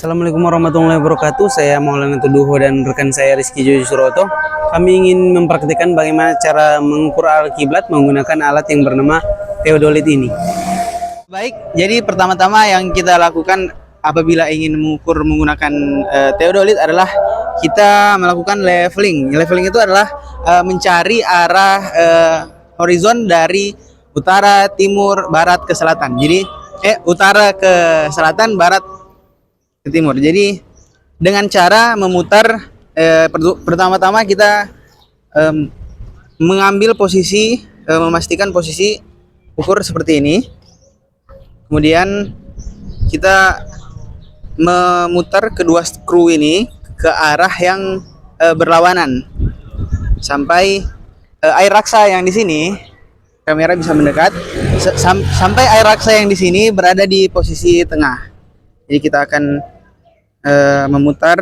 Assalamualaikum warahmatullahi wabarakatuh. Saya Maulana Tuduho dan rekan saya Rizky Jojo Suroto. Kami ingin mempraktikkan bagaimana cara mengukur al-kiblat menggunakan alat yang bernama theodolit ini. Baik, jadi pertama-tama yang kita lakukan apabila ingin mengukur menggunakan theodolit adalah kita melakukan leveling. Leveling itu adalah mencari arah horizon dari utara, timur, barat ke selatan. Jadi utara ke selatan, barat ke timur. Jadi dengan cara memutar pertama-tama kita mengambil posisi, memastikan posisi ukur seperti ini. Kemudian kita memutar kedua skru ini ke arah yang berlawanan sampai air raksa yang di sini, kamera bisa mendekat sampai air raksa yang di sini berada di posisi tengah. Jadi kita akan memutar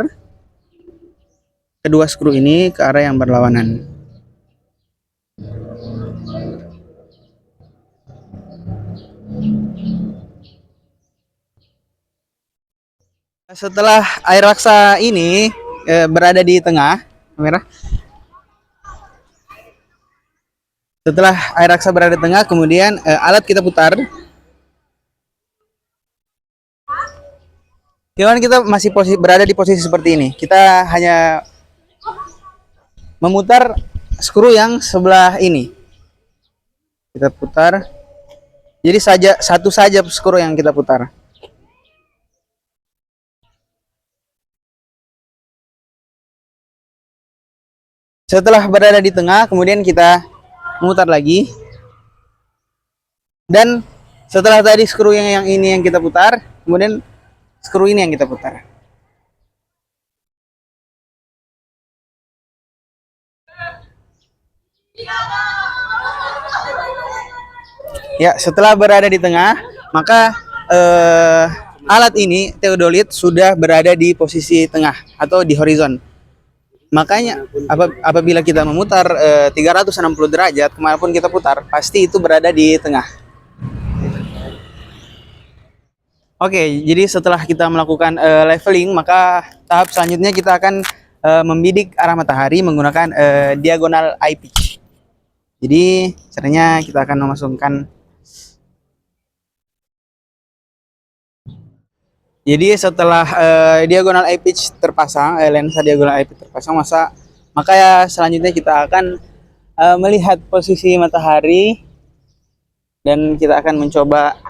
kedua skru ini ke arah yang berlawanan. Setelah air raksa ini berada di tengah, kamera. Setelah air raksa berada di tengah, kemudian alat kita putar. Gimana kita masih berada di posisi seperti ini? Kita hanya memutar skru yang sebelah ini. Kita putar. Jadi satu saja skru yang kita putar. Setelah berada di tengah, kemudian kita memutar lagi. Dan setelah tadi skru yang ini yang kita putar, kemudian skru ini yang kita putar. Ya, setelah berada di tengah, maka alat ini theodolit sudah berada di posisi tengah atau di horizon. Makanya apabila kita memutar 360 derajat kemanapun kita putar, pasti itu berada di tengah. Oke, jadi setelah kita melakukan leveling, maka tahap selanjutnya kita akan membidik arah matahari menggunakan diagonal eye pitch. Jadi caranya kita akan memasukkan. Jadi setelah diagonal eye pitch terpasang, lensa diagonal eye pitch terpasang, maka ya selanjutnya kita akan melihat posisi matahari dan kita akan mencoba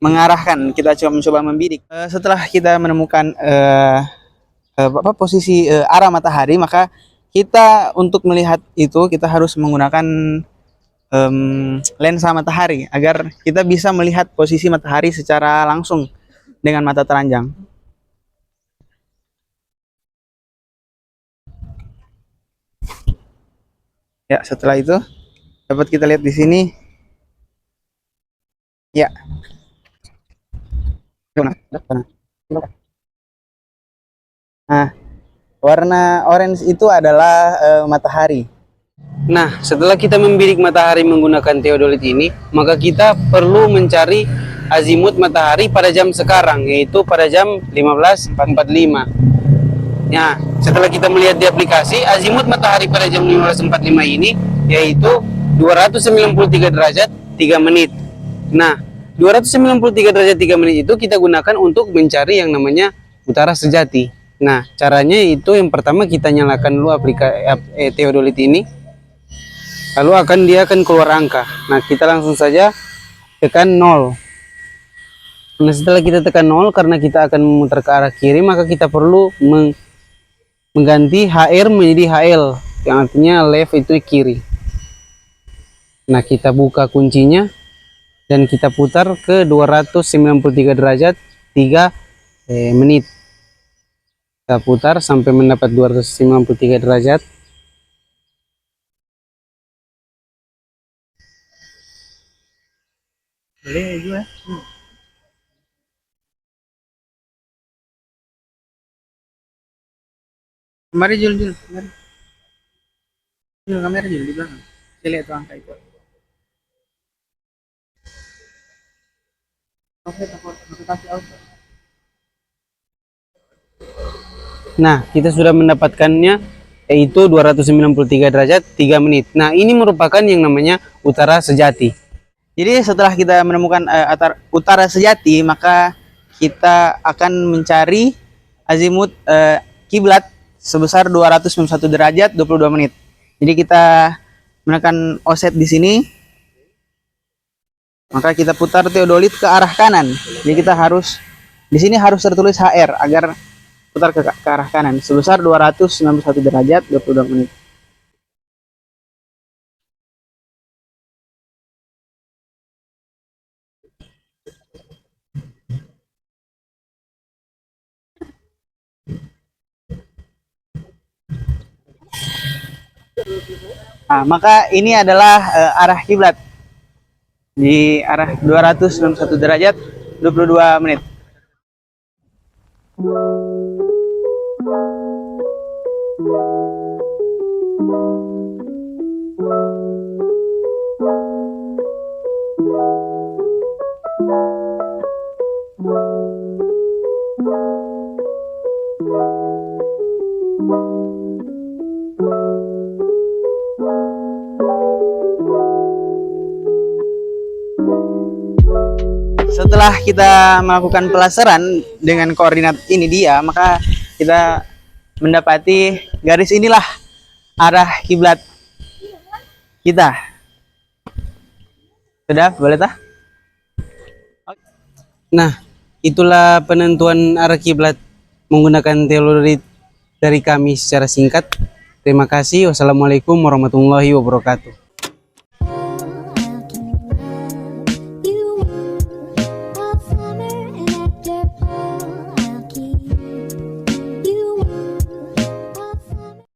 mengarahkan, kita mencoba membidik. Setelah kita menemukan posisi arah matahari, maka kita untuk melihat itu kita harus menggunakan lensa matahari agar kita bisa melihat posisi matahari secara langsung dengan mata telanjang. Ya, setelah itu dapat kita lihat di sini. Ya. Nah, warna orange itu adalah matahari. Nah, setelah kita membidik matahari menggunakan theodolit ini, maka kita perlu mencari azimut matahari pada jam sekarang, yaitu pada jam 15.45. Nah, setelah kita melihat di aplikasi, azimut matahari pada jam 15.45 ini yaitu 293 derajat 3 menit. Nah, 293 derajat 3 menit itu kita gunakan untuk mencari yang namanya utara sejati. Nah, caranya itu yang pertama kita nyalakan dulu aplikasi theodolit ini. Lalu dia akan keluar angka. Nah, kita langsung saja tekan 0. Nah, setelah kita tekan 0, karena kita akan memutar ke arah kiri, maka kita perlu mengganti HR menjadi HL, yang artinya left itu kiri. Nah, kita buka kuncinya dan kita putar ke 293 derajat 3 menit. Kita putar sampai mendapat 293 derajat. Boleh juga. Mari Jul. Mari. Jul, kamera Jul di belakang. Saya lihat tuh angka itu. Nah, kita sudah mendapatkannya, yaitu 293 derajat 3 menit. Nah, ini merupakan yang namanya utara sejati. Jadi setelah kita menemukan utara sejati, maka kita akan mencari azimut kiblat sebesar 291 derajat 22 menit. Jadi kita menekan offset di sini, maka kita putar teodolit ke arah kanan. Jadi kita harus di sini harus tertulis HR agar putar ke arah kanan sebesar 291 derajat 22 menit. Nah, maka ini adalah arah kiblat di arah 291 derajat 22 menit. Setelah kita melakukan pelasaran dengan koordinat ini dia, maka kita mendapati garis inilah arah kiblat kita. Sudah, boleh tah? Nah, itulah penentuan arah kiblat menggunakan teodolit dari kami secara singkat. Terima kasih. Wassalamualaikum warahmatullahi wabarakatuh.